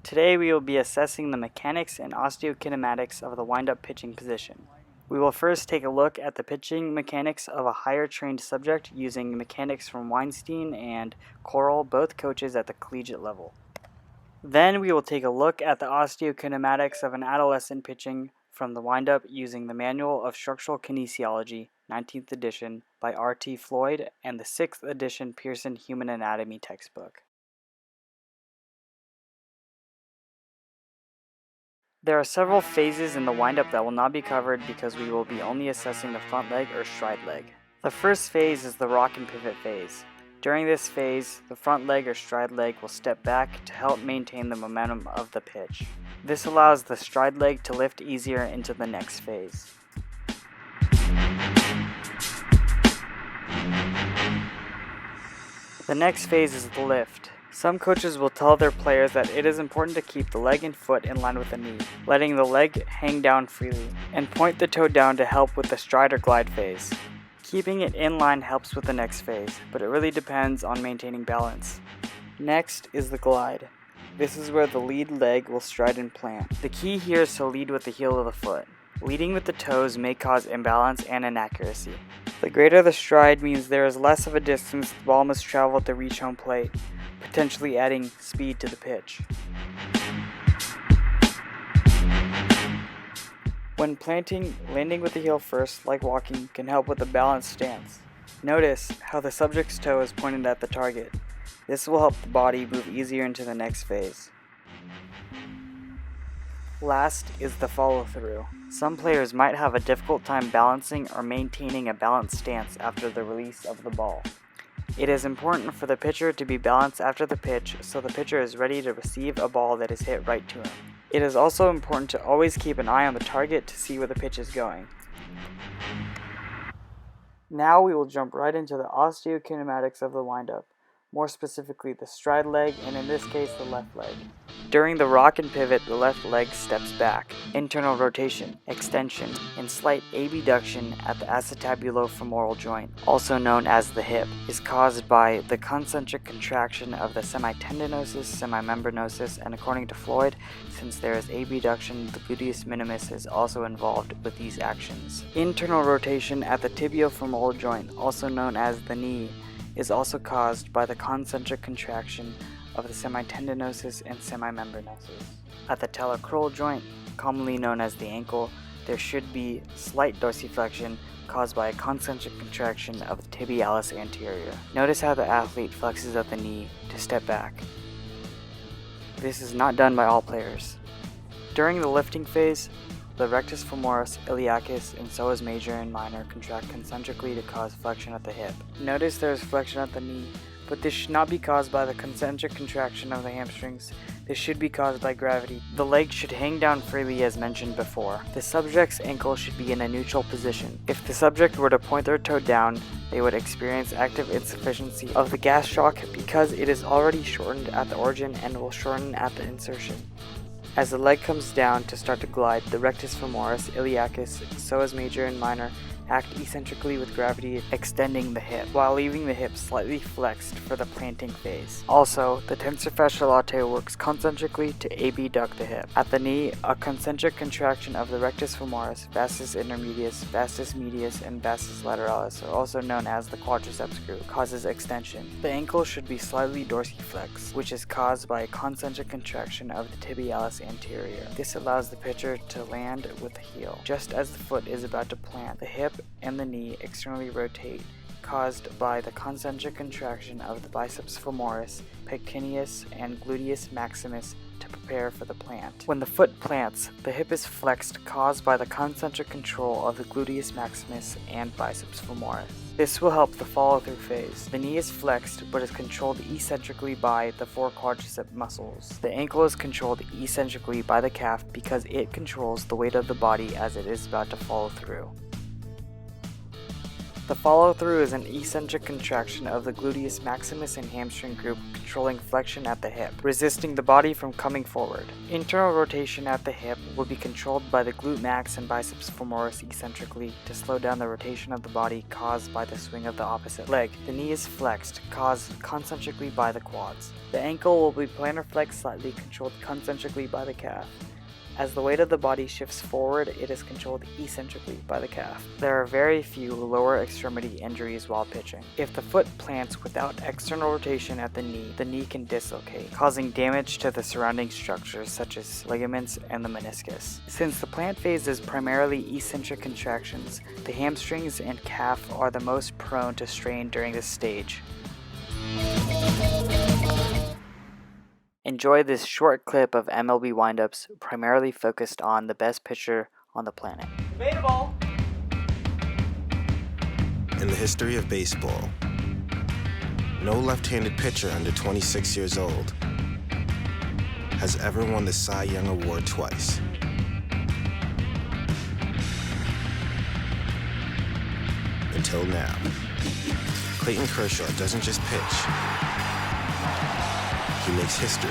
Today we will be assessing the mechanics and osteokinematics of the windup pitching position. We will first take a look at the pitching mechanics of a higher trained subject using mechanics from Weinstein and Corral, both coaches at the collegiate level. Then we will take a look at the osteokinematics of an adolescent pitching from the windup using the Manual of Structural Kinesiology, 19th edition, by R.T. Floyd, and the 6th edition Pearson Human Anatomy textbook. There are several phases in the windup that will not be covered because we will be only assessing the front leg or stride leg. The first phase is the rock and pivot phase. During this phase, the front leg or stride leg will step back to help maintain the momentum of the pitch. This allows the stride leg to lift easier into the next phase. The next phase is the lift. Some coaches will tell their players that it is important to keep the leg and foot in line with the knee, letting the leg hang down freely, and point the toe down to help with the stride or glide phase. Keeping it in line helps with the next phase, but it really depends on maintaining balance. Next is the glide. This is where the lead leg will stride and plant. The key here is to lead with the heel of the foot. Leading with the toes may cause imbalance and inaccuracy. The greater the stride means there is less of a distance the ball must travel to reach home plate, potentially adding speed to the pitch. When planting, landing with the heel first, like walking, can help with a balanced stance. Notice how the subject's toe is pointed at the target. This will help the body move easier into the next phase. Last is the follow-through. Some players might have a difficult time balancing or maintaining a balanced stance after the release of the ball. It is important for the pitcher to be balanced after the pitch so the pitcher is ready to receive a ball that is hit right to him. It is also important to always keep an eye on the target to see where the pitch is going. Now we will jump right into the osteokinematics of the windup, more specifically the stride leg and in this case the left leg. During the rock and pivot, the left leg steps back. Internal rotation, extension, and slight abduction at the acetabulofemoral joint, also known as the hip, is caused by the concentric contraction of the semitendinosus, semimembranosus, and according to Floyd, since there is abduction, the gluteus minimus is also involved with these actions. Internal rotation at the tibiofemoral joint, also known as the knee, is also caused by the concentric contraction of the semitendinosus and semimembranosus. At the talocrural joint, commonly known as the ankle, there should be slight dorsiflexion caused by a concentric contraction of the tibialis anterior. Notice how the athlete flexes at the knee to step back. This is not done by all players. During the lifting phase, the rectus femoris, iliacus, and psoas major and minor contract concentrically to cause flexion at the hip. Notice there is flexion at the knee, but this should not be caused by the concentric contraction of the hamstrings. This should be caused by gravity. The leg should hang down freely as mentioned before. The subject's ankle should be in a neutral position. If the subject were to point their toe down, they would experience active insufficiency of the gas shock because it is already shortened at the origin and will shorten at the insertion. As the leg comes down to start to glide, the rectus femoris, iliacus, psoas major and minor act eccentrically with gravity, extending the hip, while leaving the hip slightly flexed for the planting phase. Also, the tensor fasciae latae works concentrically to abduct the hip. At the knee, a concentric contraction of the rectus femoris, vastus intermedius, vastus medius, and vastus lateralis, are also known as the quadriceps screw, causes extension. The ankle should be slightly dorsiflexed, which is caused by a concentric contraction of the tibialis anterior. This allows the pitcher to land with the heel. Just as the foot is about to plant, the hip and the knee externally rotate, caused by the concentric contraction of the biceps femoris, pectineus, and gluteus maximus to prepare for the plant. When the foot plants, the hip is flexed, caused by the concentric control of the gluteus maximus and biceps femoris. This will help the follow-through phase. The knee is flexed but is controlled eccentrically by the four quadricep muscles. The ankle is controlled eccentrically by the calf because it controls the weight of the body as it is about to follow through. The follow-through is an eccentric contraction of the gluteus maximus and hamstring group, controlling flexion at the hip, resisting the body from coming forward. Internal rotation at the hip will be controlled by the glute max and biceps femoris eccentrically to slow down the rotation of the body caused by the swing of the opposite leg. The knee is flexed, caused concentrically by the quads. The ankle will be plantar flexed slightly, controlled concentrically by the calf. As the weight of the body shifts forward, it is controlled eccentrically by the calf. There are very few lower extremity injuries while pitching. If the foot plants without external rotation at the knee can dislocate, causing damage to the surrounding structures such as ligaments and the meniscus. Since the plant phase is primarily eccentric contractions, the hamstrings and calf are the most prone to strain during this stage. Enjoy this short clip of MLB windups primarily focused on the best pitcher on the planet. Debatable. In the history of baseball, no left-handed pitcher under 26 years old has ever won the Cy Young Award twice. Until now. Clayton Kershaw doesn't just pitch. He makes history.